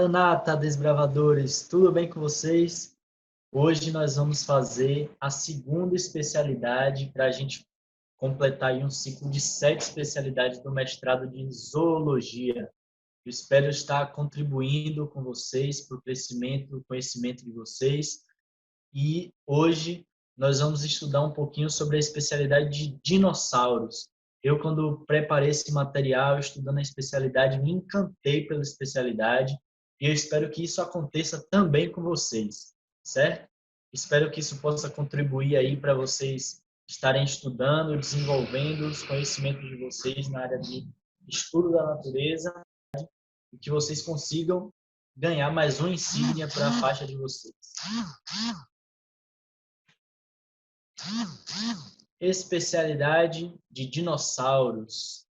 Maranata, desbravadores, tudo bem com vocês? Hoje nós vamos fazer a segunda especialidade para a gente completar aí um ciclo de 7 especialidades do mestrado de Zoologia. Eu espero estar contribuindo com vocês para o crescimento do conhecimento de vocês. E hoje nós vamos estudar um pouquinho sobre a especialidade de dinossauros. Eu, quando preparei esse material, estudando a especialidade, me encantei pela especialidade e eu espero que isso aconteça também com vocês, certo? Espero que isso possa contribuir aí para vocês estarem estudando, desenvolvendo os conhecimentos de vocês na área de estudo da natureza e que vocês consigam ganhar mais uma insígnia para a faixa de vocês. Especialidade de dinossauros.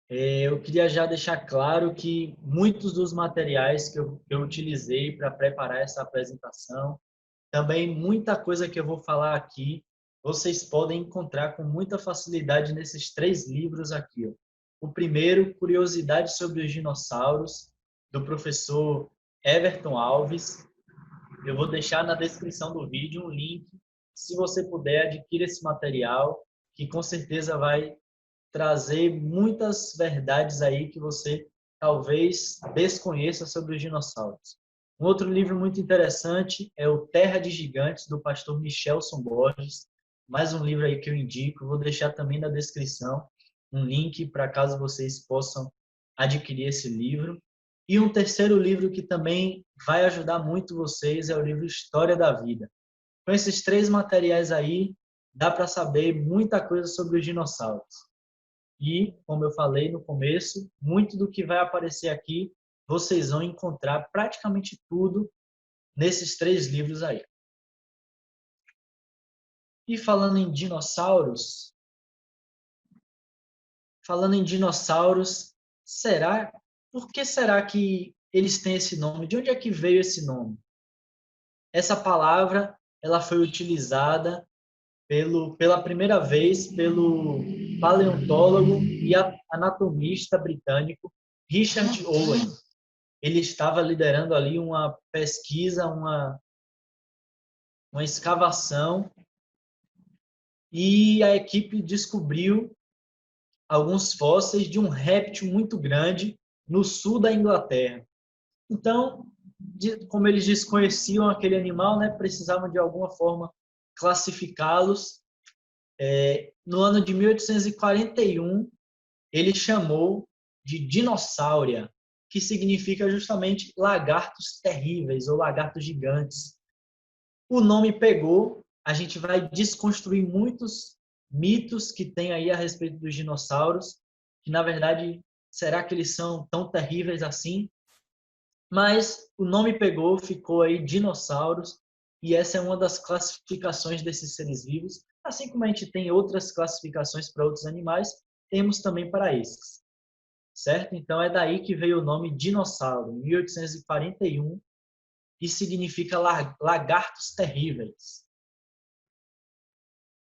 Eu queria já deixar claro que muitos dos materiais que eu utilizei para preparar essa apresentação, também muita coisa que eu vou falar aqui, vocês podem encontrar com muita facilidade nesses 3 livros aqui. Ó. O primeiro, Curiosidades sobre os Dinossauros, do professor Everton Alves. Eu vou deixar na descrição do vídeo um link. Se você puder, adquira esse material, que com certeza vai trazer muitas verdades aí que você talvez desconheça sobre os dinossauros. Um outro livro muito interessante é o Terra de Gigantes, do pastor Michelson Borges. Mais um livro aí que eu indico. Vou deixar também na descrição um link para caso vocês possam adquirir esse livro. E um terceiro livro que também vai ajudar muito vocês é o livro História da Vida. Com esses 3 materiais aí, dá para saber muita coisa sobre os dinossauros. E, como eu falei no começo, muito do que vai aparecer aqui, vocês vão encontrar praticamente tudo nesses 3 livros aí. E falando em dinossauros, por que será que eles têm esse nome? De onde é que veio esse nome? Essa palavra, ela foi utilizada pela primeira vez pelo paleontólogo e anatomista britânico Richard Owen. Ele estava liderando ali uma pesquisa, uma escavação, e a equipe descobriu alguns fósseis de um réptil muito grande no sul da Inglaterra. Então, como eles desconheciam aquele animal, né, precisavam de alguma forma classificá-los. No ano de 1841, ele chamou de dinossauria, que significa justamente lagartos terríveis ou lagartos gigantes. O nome pegou, a gente vai desconstruir muitos mitos que tem aí a respeito dos dinossauros, que na verdade, será que eles são tão terríveis assim? Mas o nome pegou, ficou aí dinossauros, e essa é uma das classificações desses seres vivos. Assim como a gente tem outras classificações para outros animais, temos também para esses. Certo? Então é daí que veio o nome dinossauro, em 1841, e significa lagartos terríveis.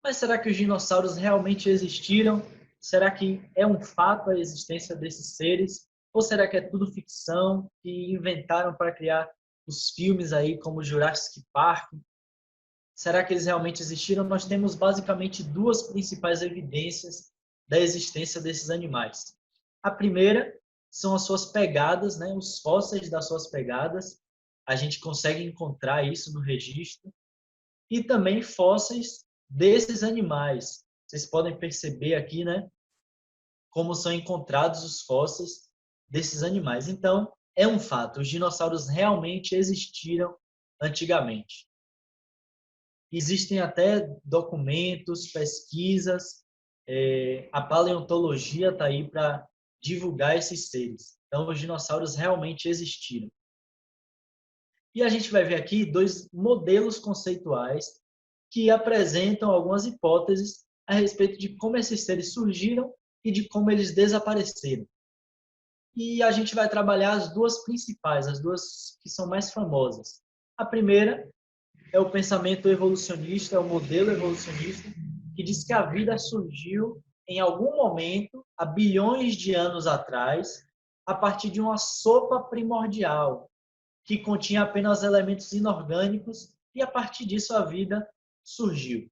Mas será que os dinossauros realmente existiram? Será que é um fato a existência desses seres? Ou será que é tudo ficção que inventaram para criar os filmes aí como Jurassic Park? Será que eles realmente existiram? Nós temos basicamente 2 principais evidências da existência desses animais. A primeira são as suas pegadas, né? Os fósseis das suas pegadas. A gente consegue encontrar isso no registro. E também fósseis desses animais. Vocês podem perceber aqui, né? Como são encontrados os fósseis desses animais. Então, é um fato. Os dinossauros realmente existiram antigamente. Existem até documentos, pesquisas, a paleontologia está aí para divulgar esses seres. Então, os dinossauros realmente existiram. E a gente vai ver aqui 2 modelos conceituais que apresentam algumas hipóteses a respeito de como esses seres surgiram e de como eles desapareceram. E a gente vai trabalhar as 2 principais, as 2 que são mais famosas. A primeira é o pensamento evolucionista, é o modelo evolucionista, que diz que a vida surgiu em algum momento, há bilhões de anos atrás, a partir de uma sopa primordial, que continha apenas elementos inorgânicos, e a partir disso a vida surgiu.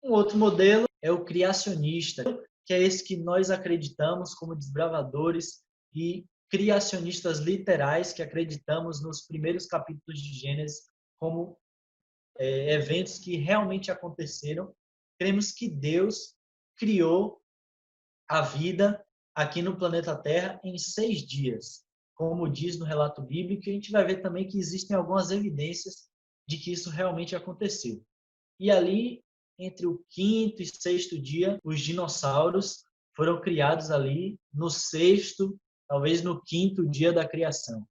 Um outro modelo é o criacionista, que é esse que nós acreditamos como desbravadores e criacionistas literais, que acreditamos nos primeiros capítulos de Gênesis como eventos que realmente aconteceram. Cremos que Deus criou a vida aqui no planeta Terra em 6 dias, como diz no relato bíblico, e a gente vai ver também que existem algumas evidências de que isso realmente aconteceu. E ali, entre o quinto e sexto dia, os dinossauros foram criados ali no sexto, talvez no quinto dia da criação.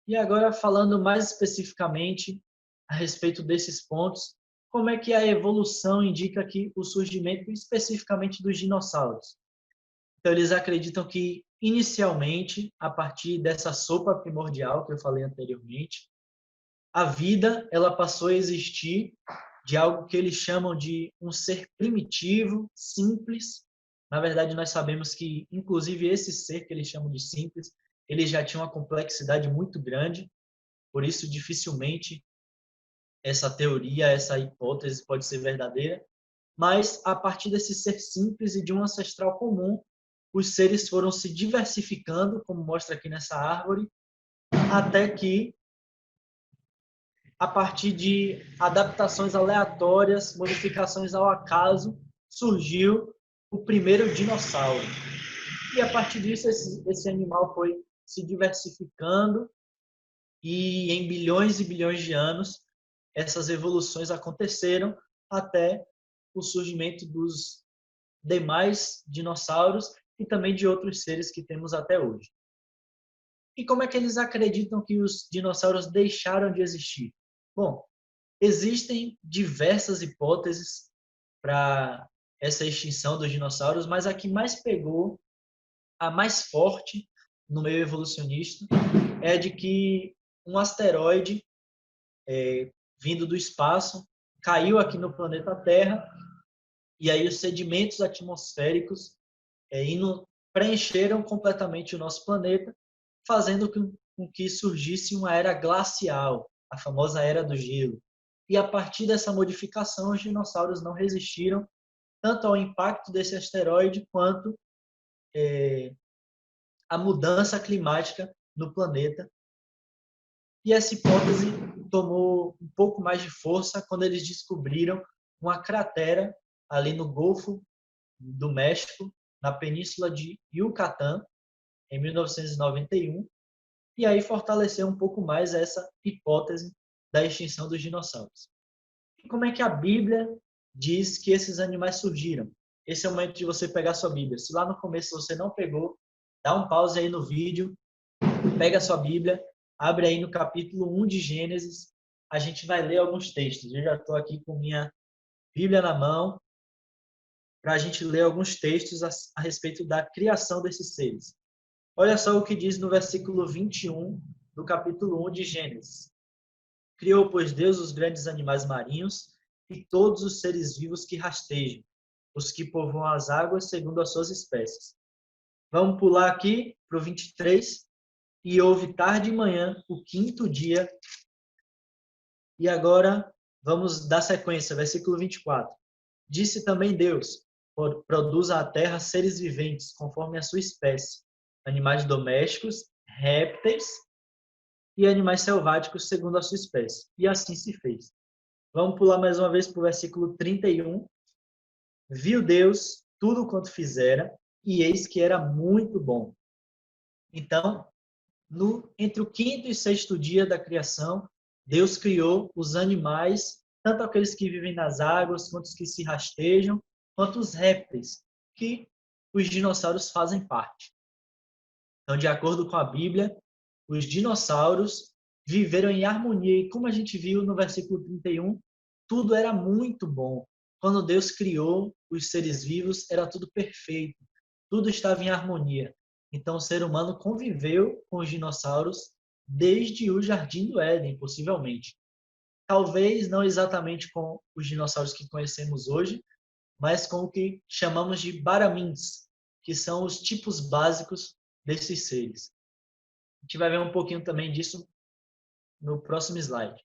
E agora, falando mais especificamente a respeito desses pontos, como é que a evolução indica aqui o surgimento especificamente dos dinossauros? Então, eles acreditam que, inicialmente, a partir dessa sopa primordial que eu falei anteriormente, a vida ela passou a existir de algo que eles chamam de um ser primitivo, simples. Na verdade, nós sabemos que, inclusive, esse ser que eles chamam de simples, ele já tinha uma complexidade muito grande, por isso, dificilmente, essa teoria, essa hipótese pode ser verdadeira, mas a partir desse ser simples e de um ancestral comum, os seres foram se diversificando, como mostra aqui nessa árvore, até que, a partir de adaptações aleatórias, modificações ao acaso, surgiu o primeiro dinossauro. E a partir disso, esse animal foi se diversificando e em bilhões e bilhões de anos, essas evoluções aconteceram até o surgimento dos demais dinossauros e também de outros seres que temos até hoje. E como é que eles acreditam que os dinossauros deixaram de existir? Bom, existem diversas hipóteses para essa extinção dos dinossauros, mas a que mais pegou, a mais forte no meio evolucionista, é a de que um asteroide vindo do espaço caiu aqui no planeta Terra e aí os sedimentos atmosféricos preencheram completamente o nosso planeta, fazendo com que surgisse uma era glacial, a famosa Era do Gelo. E a partir dessa modificação, os dinossauros não resistiram tanto ao impacto desse asteroide quanto à mudança climática no planeta. E essa hipótese tomou um pouco mais de força quando eles descobriram uma cratera ali no Golfo do México, na Península de Yucatán, em 1991, e aí fortaleceu um pouco mais essa hipótese da extinção dos dinossauros. E como é que a Bíblia diz que esses animais surgiram? Esse é o momento de você pegar sua Bíblia. Se lá no começo você não pegou, dá um pause aí no vídeo, pega a sua Bíblia, abre aí no capítulo 1 de Gênesis, a gente vai ler alguns textos. Eu já estou aqui com minha Bíblia na mão para a gente ler alguns textos a respeito da criação desses seres. Olha só o que diz no versículo 21 do capítulo 1 de Gênesis. Criou, pois, Deus os grandes animais marinhos e todos os seres vivos que rastejam, os que povoam as águas segundo as suas espécies. Vamos pular aqui para o 23. E houve tarde e manhã, o quinto dia. E agora vamos dar sequência, versículo 24. Disse também Deus, produza a terra seres viventes, conforme a sua espécie, animais domésticos, répteis e animais selváticos, segundo a sua espécie. E assim se fez. Vamos pular mais uma vez para o versículo 31. Viu Deus tudo quanto fizera, e eis que era muito bom. Então, entre o quinto e sexto dia da criação, Deus criou os animais, tanto aqueles que vivem nas águas, quanto os que se rastejam, quanto os répteis, que os dinossauros fazem parte. Então, de acordo com a Bíblia, os dinossauros viveram em harmonia. E como a gente viu no versículo 31, tudo era muito bom. Quando Deus criou os seres vivos, era tudo perfeito. Tudo estava em harmonia. Então, o ser humano conviveu com os dinossauros desde o Jardim do Éden, possivelmente. Talvez não exatamente com os dinossauros que conhecemos hoje, mas com o que chamamos de baramins, que são os tipos básicos desses seres. A gente vai ver um pouquinho também disso no próximo slide.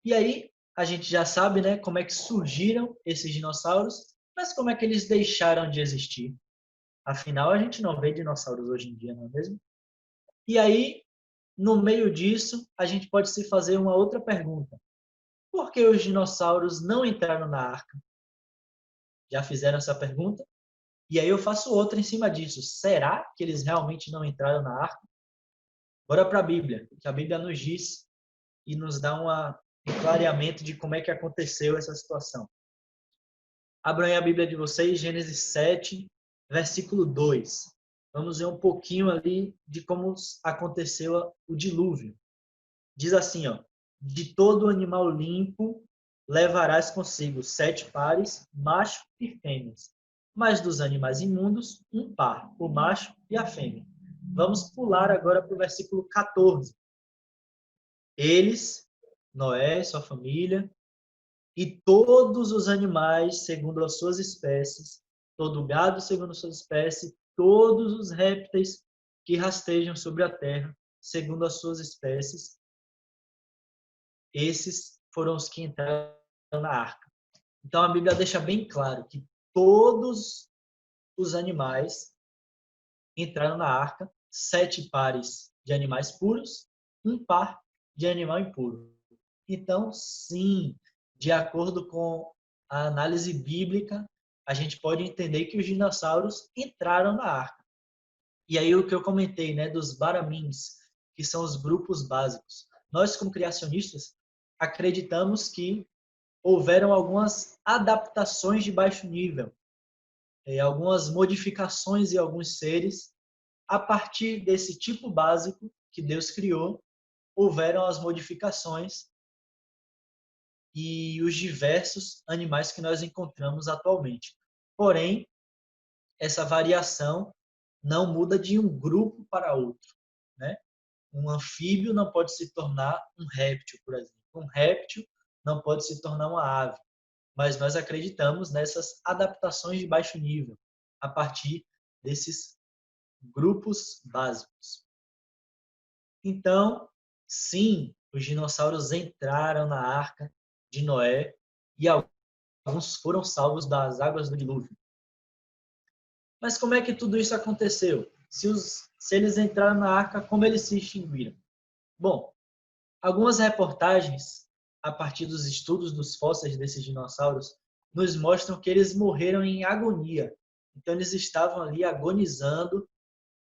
E aí, a gente já sabe, né, como é que surgiram esses dinossauros, mas como é que eles deixaram de existir. Afinal, a gente não vê dinossauros hoje em dia, não é mesmo? E aí, no meio disso, a gente pode se fazer uma outra pergunta. Por que os dinossauros não entraram na arca? Já fizeram essa pergunta? E aí eu faço outra em cima disso. Será que eles realmente não entraram na arca? Bora para a Bíblia, que a Bíblia nos diz e nos dá um clareamento de como é que aconteceu essa situação. Abram aí a Bíblia de vocês, Gênesis 7, versículo 2. Vamos ver um pouquinho ali de como aconteceu o dilúvio. Diz assim, ó: de todo animal limpo levarás consigo 7 pares, macho e fêmeas. Mas dos animais imundos, um par, o macho e a fêmea. Vamos pular agora para o versículo 14. Eles, Noé, sua família, e todos os animais segundo as suas espécies, todo o gado segundo as suas espécies, todos os répteis que rastejam sobre a terra segundo as suas espécies, esses foram os que entraram na arca. Então a Bíblia deixa bem claro que todos os animais entraram na arca, 7 pares de animais puros, um par de animal impuro. Então, sim, de acordo com a análise bíblica, a gente pode entender que os dinossauros entraram na arca. E aí o que eu comentei, né, dos baramins, que são os grupos básicos. Nós, como criacionistas, acreditamos que houveram algumas adaptações de baixo nível, algumas modificações em alguns seres. A partir desse tipo básico que Deus criou, houveram as modificações e os diversos animais que nós encontramos atualmente. Porém, essa variação não muda de um grupo para outro, né? Um anfíbio não pode se tornar um réptil, por exemplo. Um réptil não pode se tornar uma ave. Mas nós acreditamos nessas adaptações de baixo nível, a partir desses grupos básicos. Então, sim, os dinossauros entraram na arca de Noé e alguns foram salvos das águas do dilúvio. Mas como é que tudo isso aconteceu? Se eles entraram na arca, como eles se extinguiram? Bom, algumas reportagens, a partir dos estudos dos fósseis desses dinossauros, nos mostram que eles morreram em agonia. Então, eles estavam ali agonizando,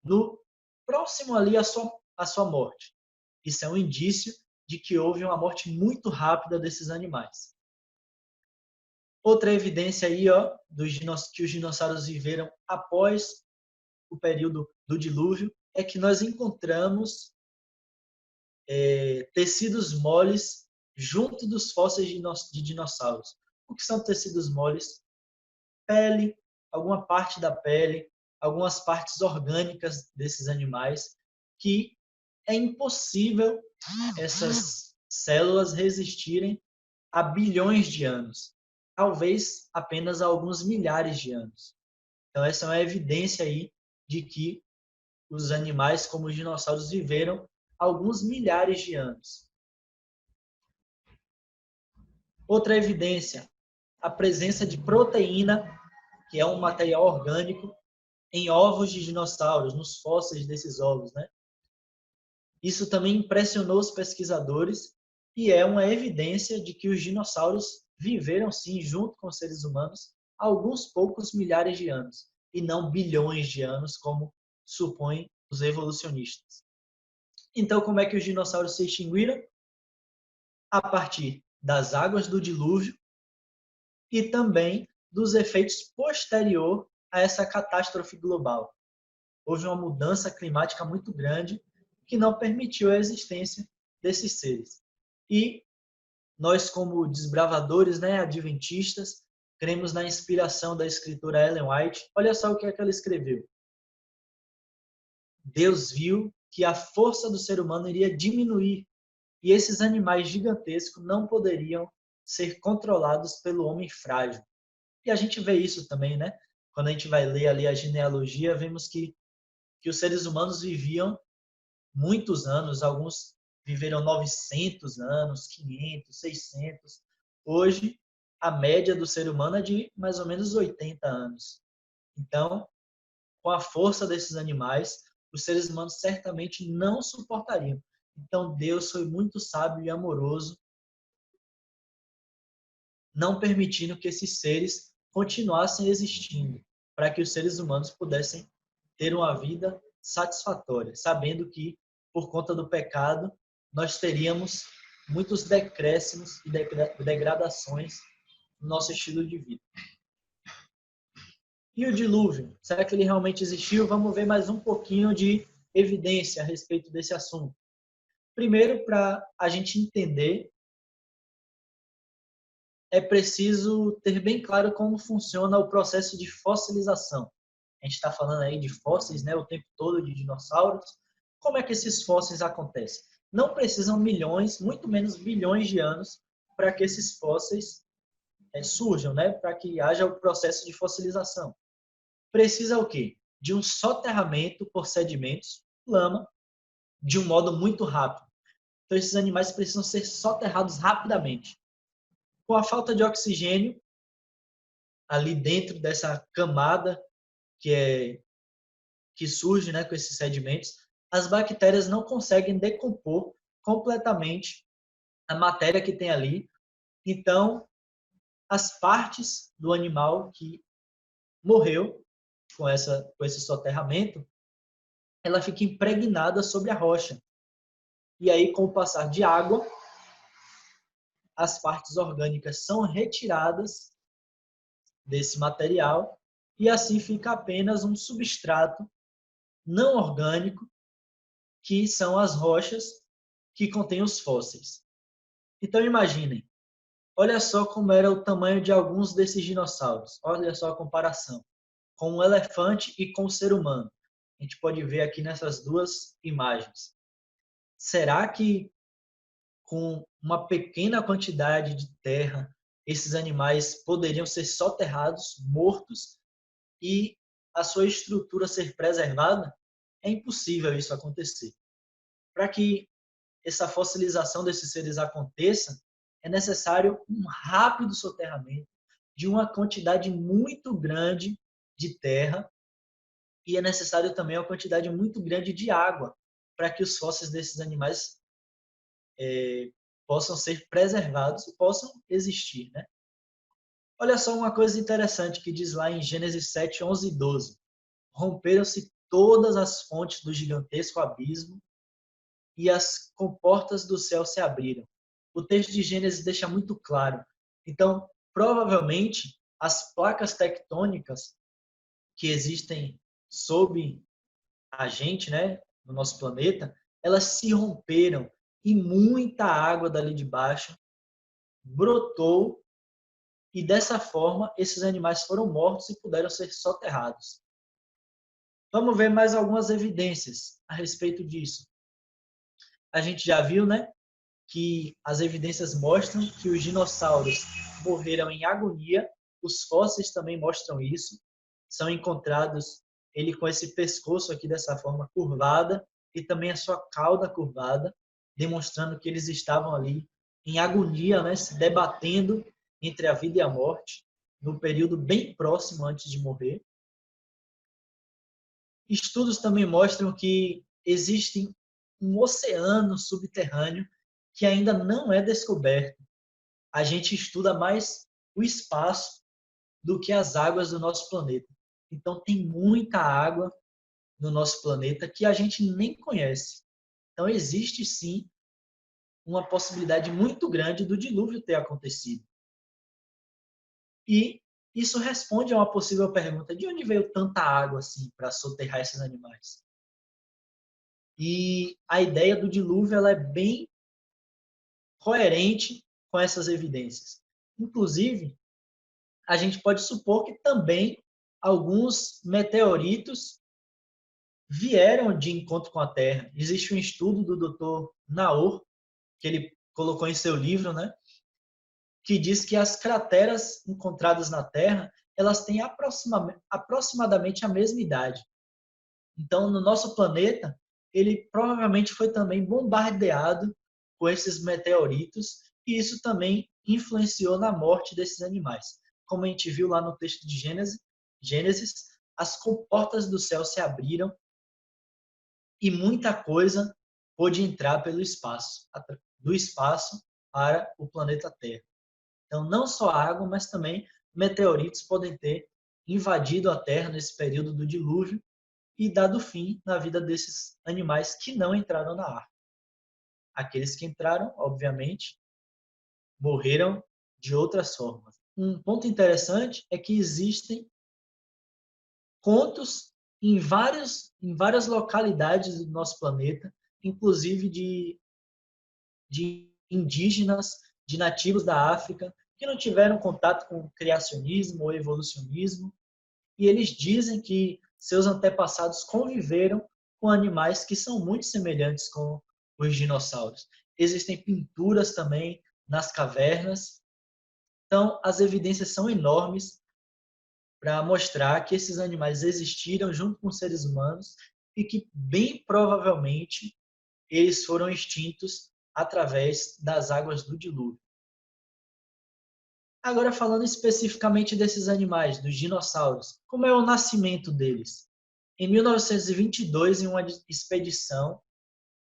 no próximo ali à sua morte. Isso é um indício de que houve uma morte muito rápida desses animais. Outra evidência aí, ó, que os dinossauros viveram após o período do dilúvio é que nós encontramos tecidos moles junto dos fósseis de dinossauros. O que são tecidos moles? Pele, alguma parte da pele, algumas partes orgânicas desses animais, que é impossível essas células resistirem a bilhões de anos, talvez apenas a alguns milhares de anos. Então essa é uma evidência aí de que os animais como os dinossauros viveram alguns milhares de anos. Outra evidência, a presença de proteína, que é um material orgânico, em ovos de dinossauros, nos fósseis desses ovos, né? Isso também impressionou os pesquisadores e é uma evidência de que os dinossauros viveram sim junto com os seres humanos alguns poucos milhares de anos e não bilhões de anos como supõem os evolucionistas. Então, como é que os dinossauros se extinguiram? A partir das águas do dilúvio e também dos efeitos posterior a essa catástrofe global. Houve uma mudança climática muito grande que não permitiu a existência desses seres. E nós, como desbravadores, né, adventistas, cremos na inspiração da escritora Ellen White. Olha só o que é que ela escreveu. Deus viu que a força do ser humano iria diminuir e esses animais gigantescos não poderiam ser controlados pelo homem frágil. E a gente vê isso também, né? quando a gente vai ler ali a genealogia, vemos que os seres humanos viviam muitos anos, alguns viveram 900 anos, 500, 600. Hoje, a média do ser humano é de mais ou menos 80 anos. Então, com a força desses animais, os seres humanos certamente não suportariam. Então, Deus foi muito sábio e amoroso, não permitindo que esses seres continuassem existindo, para que os seres humanos pudessem ter uma vida satisfatória, sabendo que, por conta do pecado, nós teríamos muitos decréscimos e degradações no nosso estilo de vida. E o dilúvio? Será que ele realmente existiu? Vamos ver mais um pouquinho de evidência a respeito desse assunto. Primeiro, para a gente entender, é preciso ter bem claro como funciona o processo de fossilização. A gente está falando aí de fósseis, né, o tempo todo de dinossauros. Como é que esses fósseis acontecem? Não precisam milhões, muito menos bilhões de anos para que esses fósseis surjam, né, para que haja o processo de fossilização. Precisa o quê? De um soterramento por sedimentos, lama, de um modo muito rápido. Então, esses animais precisam ser soterrados rapidamente. Com a falta de oxigênio, ali dentro dessa camada que surge, né, com esses sedimentos, as bactérias não conseguem decompor completamente a matéria que tem ali. Então, as partes do animal que morreu com esse soterramento, ela fica impregnada sobre a rocha. E aí, com o passar de água, as partes orgânicas são retiradas desse material e assim fica apenas um substrato não orgânico, que são as rochas que contêm os fósseis. Então imaginem, olha só como era o tamanho de alguns desses dinossauros. Olha só a comparação com um elefante e com o ser humano. A gente pode ver aqui nessas duas imagens. Será que com uma pequena quantidade de terra, esses animais poderiam ser soterrados, mortos, e a sua estrutura ser preservada? É impossível isso acontecer. Para que essa fossilização desses seres aconteça, é necessário um rápido soterramento de uma quantidade muito grande de terra e é necessário também uma quantidade muito grande de água para que os fósseis desses animais possam ser preservados e possam existir, né? Olha só uma coisa interessante que diz lá em Gênesis 7, 11 e 12. Romperam-se todas as fontes do gigantesco abismo e as comportas do céu se abriram. O texto de Gênesis deixa muito claro. Então, provavelmente, as placas tectônicas que existem sob a gente, né, no nosso planeta, elas se romperam e muita água dali de baixo brotou e dessa forma esses animais foram mortos e puderam ser soterrados. Vamos ver mais algumas evidências a respeito disso. A gente já viu, né, que as evidências mostram que os dinossauros morreram em agonia. Os fósseis também mostram isso. São encontrados ele com esse pescoço aqui dessa forma curvada e também a sua cauda curvada, demonstrando que eles estavam ali em agonia, né, se debatendo entre a vida e a morte, no período bem próximo antes de morrer. Estudos também mostram que existe um oceano subterrâneo que ainda não é descoberto. A gente estuda mais o espaço do que as águas do nosso planeta. Então, tem muita água no nosso planeta que a gente nem conhece. Então, existe sim uma possibilidade muito grande do dilúvio ter acontecido. E isso responde a uma possível pergunta: de onde veio tanta água assim para soterrar esses animais? E a ideia do dilúvio ela é bem coerente com essas evidências. Inclusive, a gente pode supor que também alguns meteoritos vieram de encontro com a Terra. Existe um estudo do Dr. Naor, que ele colocou em seu livro, né, que diz que as crateras encontradas na Terra, elas têm aproximadamente a mesma idade. Então, no nosso planeta, ele provavelmente foi também bombardeado com esses meteoritos e isso também influenciou na morte desses animais. Como a gente viu lá no texto de Gênesis, as comportas do céu se abriram e muita coisa pôde entrar pelo espaço, do espaço para o planeta Terra. Então, não só água, mas também meteoritos podem ter invadido a Terra nesse período do dilúvio e dado fim na vida desses animais que não entraram na arca. Aqueles que entraram, obviamente, morreram de outras formas. Um ponto interessante é que existem contos em várias localidades do nosso planeta, inclusive de indígenas, de nativos da África, que não tiveram contato com criacionismo ou evolucionismo, e eles dizem que seus antepassados conviveram com animais que são muito semelhantes com os dinossauros. Existem pinturas também nas cavernas. Então, as evidências são enormes para mostrar que esses animais existiram junto com os seres humanos e que, bem provavelmente, eles foram extintos através das águas do dilúvio. Agora, falando especificamente desses animais, dos dinossauros, como é o nascimento deles? Em 1922, em uma expedição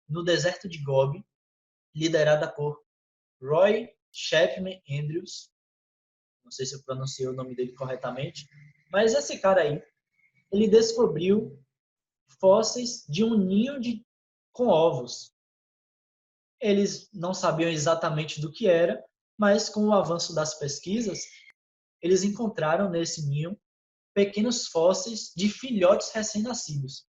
no deserto de Gobi, liderada por Roy Chapman Andrews, não sei se eu pronunciei o nome dele corretamente, mas esse cara aí, ele descobriu fósseis de um ninho com ovos. Eles não sabiam exatamente do que era, mas com o avanço das pesquisas, eles encontraram nesse ninho pequenos fósseis de filhotes recém-nascidos.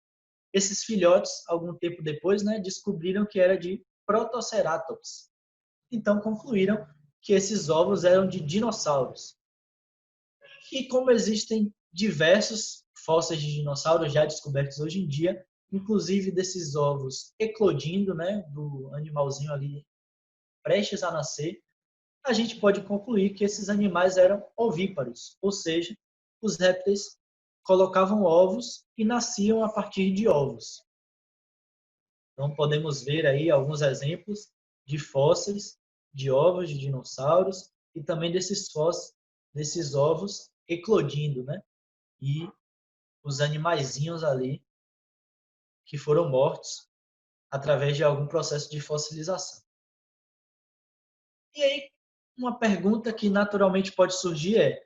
Esses filhotes, algum tempo depois, descobriram que era de Protoceratops. Então concluíram que esses ovos eram de dinossauros. E como existem diversos fósseis de dinossauros já descobertos hoje em dia, inclusive desses ovos eclodindo, do animalzinho ali prestes a nascer, a gente pode concluir que esses animais eram ovíparos, ou seja, os répteis colocavam ovos e nasciam a partir de ovos. Então podemos ver aí alguns exemplos de fósseis de ovos de dinossauros e também desses ovos eclodindo, E os animaizinhos ali que foram mortos através de algum processo de fossilização. E aí, uma pergunta que naturalmente pode surgir é: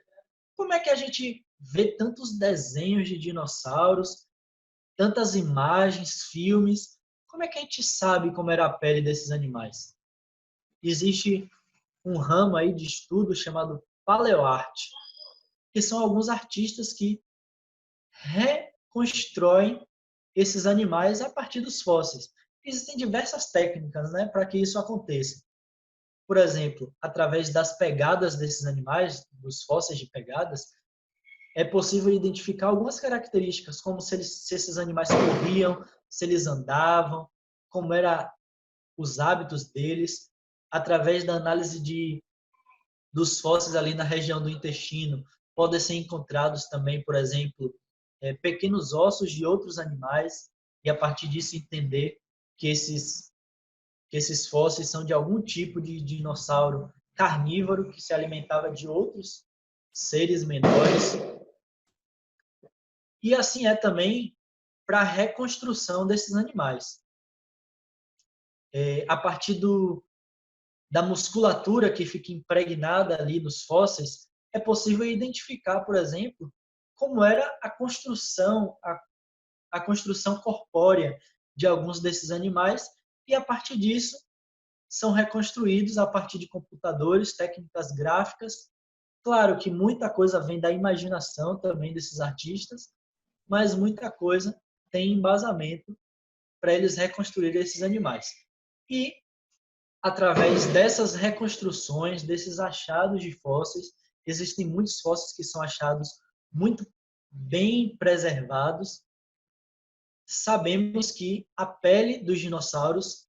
como é que a gente vê tantos desenhos de dinossauros, tantas imagens, filmes? Como é que a gente sabe como era a pele desses animais? Existe um ramo aí de estudo chamado paleoarte, que são alguns artistas que reconstroem esses animais a partir dos fósseis. Existem diversas técnicas, para que isso aconteça. Por exemplo, através das pegadas desses animais, dos fósseis de pegadas, é possível identificar algumas características, como se esses animais corriam, se eles andavam, como eram os hábitos deles, através da análise dos fósseis ali na região do intestino, podem ser encontrados também, por exemplo, pequenos ossos de outros animais, e a partir disso entender que esses fósseis são de algum tipo de dinossauro carnívoro que se alimentava de outros seres menores. E assim é também para a reconstrução desses animais. A partir da musculatura que fica impregnada ali nos fósseis, é possível identificar, por exemplo, como era a construção corpórea de alguns desses animais, e a partir disso são reconstruídos a partir de computadores, técnicas gráficas. Claro que muita coisa vem da imaginação também desses artistas, mas muita coisa tem embasamento para eles reconstruírem esses animais. E, através dessas reconstruções, desses achados de fósseis, existem muitos fósseis que são achados muito bem preservados. Sabemos que a pele dos dinossauros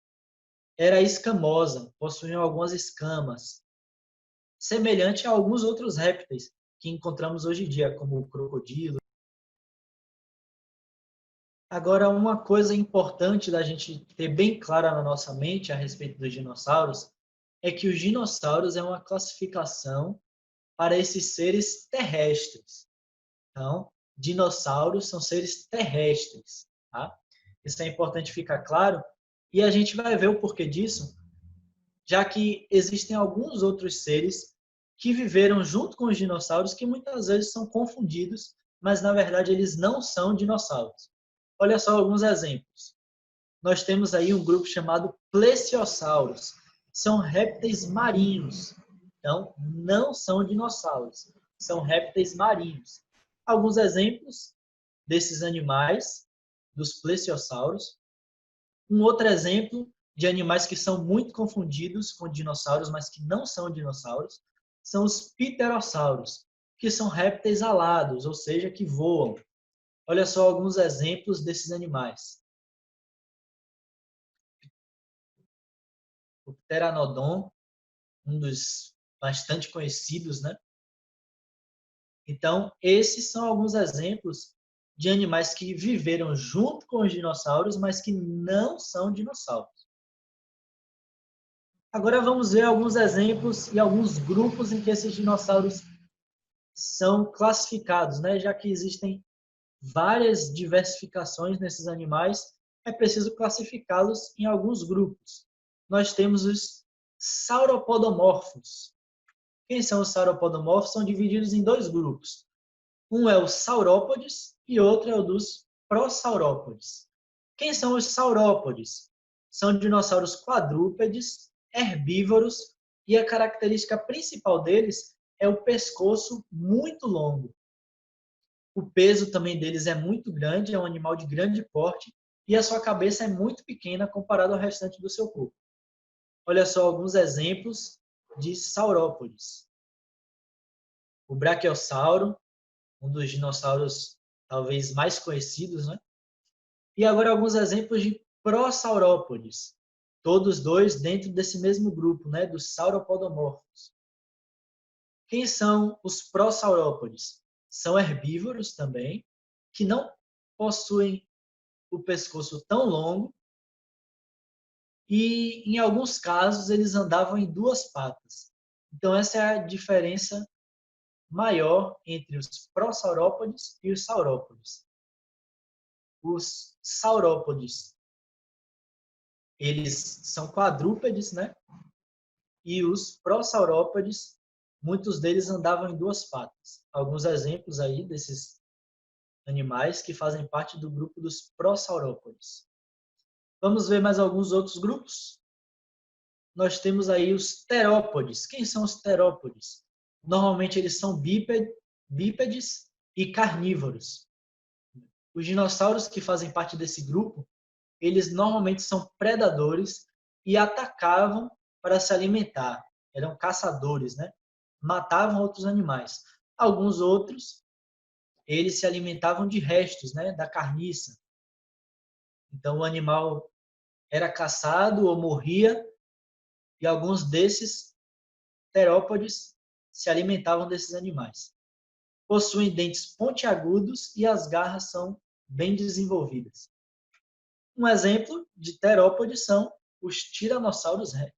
era escamosa, possuíam algumas escamas, semelhante a alguns outros répteis que encontramos hoje em dia, como o crocodilo. Agora, uma coisa importante da gente ter bem clara na nossa mente a respeito dos dinossauros é que os dinossauros é uma classificação para esses seres terrestres. Então, dinossauros são seres terrestres, tá? Isso é importante ficar claro e a gente vai ver o porquê disso, já que existem alguns outros seres que viveram junto com os dinossauros que muitas vezes são confundidos, mas na verdade eles não são dinossauros. Olha só alguns exemplos. Nós temos aí um grupo chamado plesiosauros. São répteis marinhos. Então, não são dinossauros. São répteis marinhos. Alguns exemplos desses animais, dos plesiosauros. Um outro exemplo de animais que são muito confundidos com dinossauros, mas que não são dinossauros, são os pterossauros, que são répteis alados, ou seja, que voam. Olha só alguns exemplos desses animais. O pteranodon, um dos bastante conhecidos, né? Então, esses são alguns exemplos de animais que viveram junto com os dinossauros, mas que não são dinossauros. Agora vamos ver alguns exemplos e alguns grupos em que esses dinossauros são classificados, né? Já que existem várias diversificações nesses animais, é preciso classificá-los em alguns grupos. Nós temos os sauropodomorfos. Quem são os sauropodomorfos? São divididos em dois grupos. Um é os saurópodes e outro é o dos prosaurópodes. Quem são os saurópodes? São dinossauros quadrúpedes, herbívoros, e a característica principal deles é o pescoço muito longo. O peso também deles é muito grande, é um animal de grande porte, e a sua cabeça é muito pequena comparado ao restante do seu corpo. Olha só alguns exemplos de saurópodes. O brachiosauro, um dos dinossauros talvez mais conhecidos, né? E agora alguns exemplos de prosaurópodes, todos dois dentro desse mesmo grupo, né, dos sauropodomorfos. Quem são os prosaurópodes? São herbívoros também, que não possuem o pescoço tão longo e, em alguns casos, eles andavam em duas patas. Então, essa é a diferença maior entre os prosaurópodes e os saurópodes. Os saurópodes, eles são quadrúpedes, né? E os prosaurópodes, muitos deles andavam em duas patas. Alguns exemplos aí desses animais que fazem parte do grupo dos prosaurópodes. Vamos ver mais alguns outros grupos? Nós temos aí os terópodes. Quem são os terópodes? Normalmente eles são bípedes e carnívoros. Os dinossauros que fazem parte desse grupo, eles normalmente são predadores e atacavam para se alimentar. Eram caçadores, né? Matavam outros animais. Alguns outros, eles se alimentavam de restos, né? Da carniça. Então, o animal era caçado ou morria e alguns desses terópodes se alimentavam desses animais. Possuem dentes pontiagudos e as garras são bem desenvolvidas. Um exemplo de terópodes são os tiranossauros rex.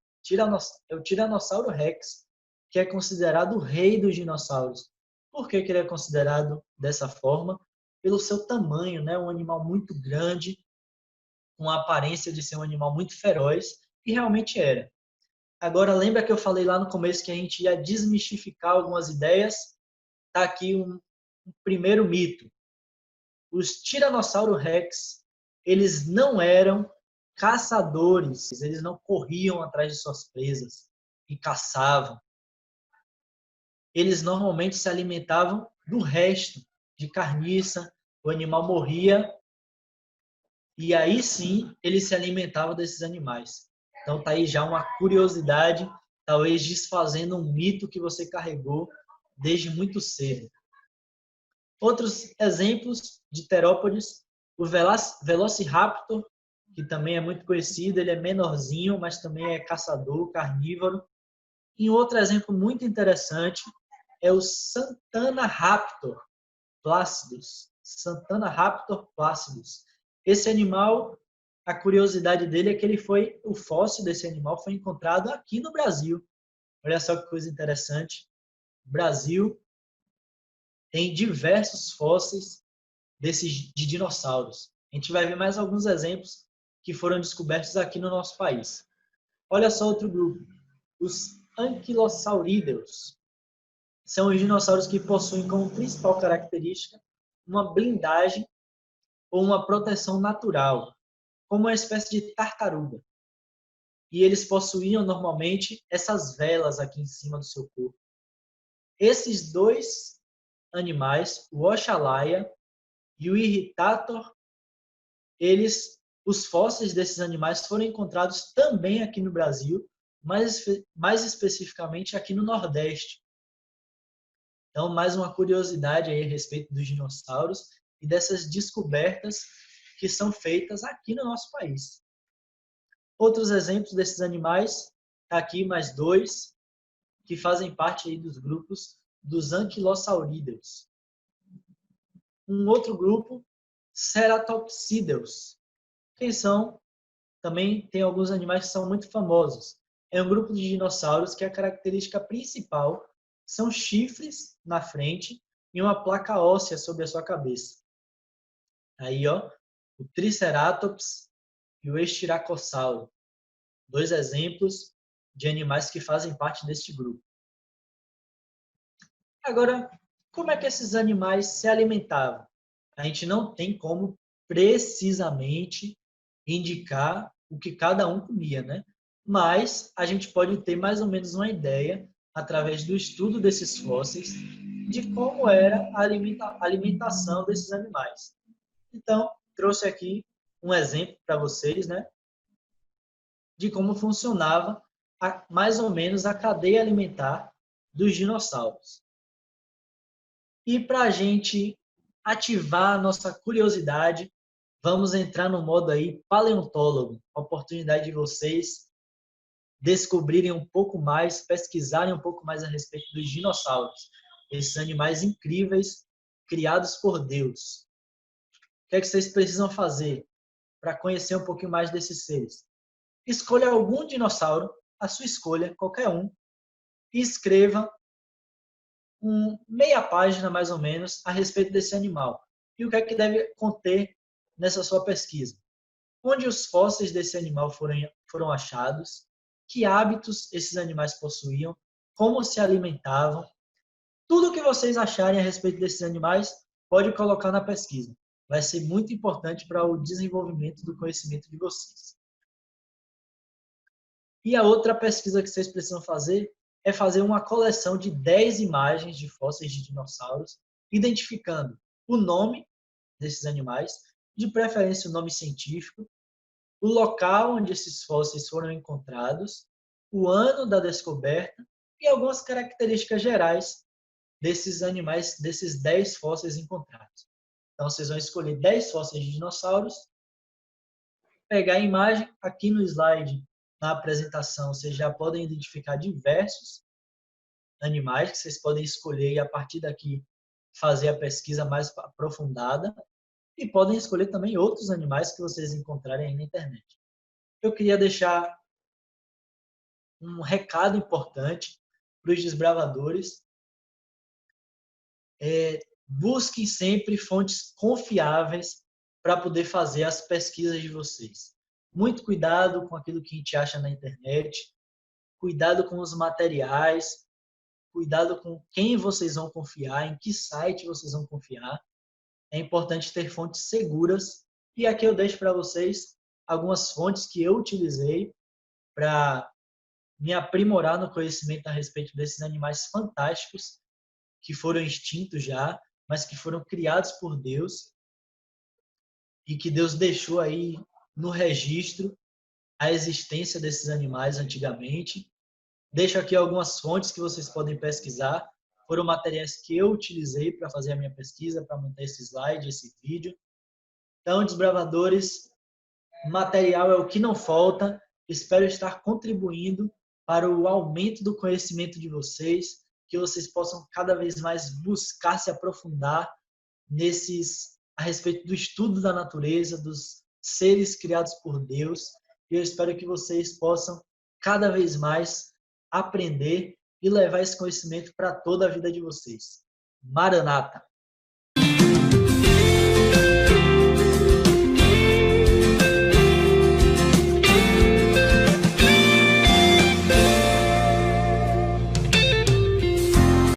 É o Tiranossauro Rex, que é considerado o rei dos dinossauros. Por que ele é considerado dessa forma? Pelo seu tamanho, né? Um animal muito grande, com a aparência de ser um animal muito feroz, e realmente era. Agora, lembra que eu falei lá no começo que a gente ia desmistificar algumas ideias? Está aqui um primeiro mito. Os Tiranossauro Rex, eles não eram caçadores, eles não corriam atrás de suas presas e caçavam. Eles normalmente se alimentavam do resto, de carniça, o animal morria e aí sim eles se alimentavam desses animais. Então tá aí já uma curiosidade, talvez desfazendo um mito que você carregou desde muito cedo. Outros exemplos de terópodes, o Velociraptor, que também é muito conhecido, ele é menorzinho, mas também é caçador, carnívoro. E outro exemplo muito interessante é o Santana Raptor Placidus. Santana Raptor Placidus. Esse animal, a curiosidade dele é que o fóssil desse animal foi encontrado aqui no Brasil. Olha só que coisa interessante. O Brasil tem diversos fósseis de dinossauros. A gente vai ver mais alguns exemplos que foram descobertos aqui no nosso país. Olha só outro grupo, os anquilosaurídeos. São os dinossauros que possuem como principal característica uma blindagem ou uma proteção natural, como uma espécie de tartaruga. E eles possuíam normalmente essas velas aqui em cima do seu corpo. Esses dois animais, o Oxalaia e o Irritator, os fósseis desses animais foram encontrados também aqui no Brasil, mais especificamente aqui no Nordeste. Então, mais uma curiosidade aí a respeito dos dinossauros e dessas descobertas que são feitas aqui no nosso país. Outros exemplos desses animais, aqui mais dois, que fazem parte aí dos grupos dos anquilosaurídeos. Um outro grupo, ceratopsídeos. Quem são? Também tem alguns animais que são muito famosos. É um grupo de dinossauros que a característica principal são chifres na frente e uma placa óssea sobre a sua cabeça. Aí, ó, o Triceratops e o Estiracossauro. Dois exemplos de animais que fazem parte deste grupo. Agora, como é que esses animais se alimentavam? A gente não tem como precisamente indicar o que cada um comia, né? Mas a gente pode ter mais ou menos uma ideia, através do estudo desses fósseis, de como era a alimentação desses animais. Então, trouxe aqui um exemplo para vocês, né? De como funcionava mais ou menos a cadeia alimentar dos dinossauros. E para a gente ativar a nossa curiosidade, vamos entrar no modo aí paleontólogo, a oportunidade de vocês descobrirem um pouco mais, pesquisarem um pouco mais a respeito dos dinossauros, esses animais incríveis criados por Deus. O que é que vocês precisam fazer para conhecer um pouquinho mais desses seres? Escolha algum dinossauro, a sua escolha, qualquer um, e escreva meia página, mais ou menos, a respeito desse animal. E o que é que deve conter nessa sua pesquisa? Onde os fósseis desse animal foram achados, que hábitos esses animais possuíam, como se alimentavam. Tudo o que vocês acharem a respeito desses animais, pode colocar na pesquisa. Vai ser muito importante para o desenvolvimento do conhecimento de vocês. E a outra pesquisa que vocês precisam fazer é fazer uma coleção de 10 imagens de fósseis de dinossauros, identificando o nome desses animais, de preferência o nome científico, o local onde esses fósseis foram encontrados, o ano da descoberta e algumas características gerais desses animais, desses 10 fósseis encontrados. Então, vocês vão escolher 10 fósseis de dinossauros, pegar a imagem, aqui no slide, na apresentação, vocês já podem identificar diversos animais que vocês podem escolher e, a partir daqui, fazer a pesquisa mais aprofundada. E podem escolher também outros animais que vocês encontrarem aí na internet. Eu queria deixar um recado importante para os desbravadores. Busquem sempre fontes confiáveis para poder fazer as pesquisas de vocês. Muito cuidado com aquilo que a gente acha na internet, cuidado com os materiais, cuidado com quem vocês vão confiar, em que site vocês vão confiar. É importante ter fontes seguras. E aqui eu deixo para vocês algumas fontes que eu utilizei para me aprimorar no conhecimento a respeito desses animais fantásticos que foram extintos já, mas que foram criados por Deus e que Deus deixou aí no registro a existência desses animais antigamente. Deixo aqui algumas fontes que vocês podem pesquisar. Foram materiais que eu utilizei para fazer a minha pesquisa, para montar esse slide, esse vídeo. Então, desbravadores, material é o que não falta. Espero estar contribuindo para o aumento do conhecimento de vocês, que vocês possam cada vez mais buscar se aprofundar a respeito do estudo da natureza, dos seres criados por Deus. E eu espero que vocês possam cada vez mais aprender e levar esse conhecimento para toda a vida de vocês. Maranata!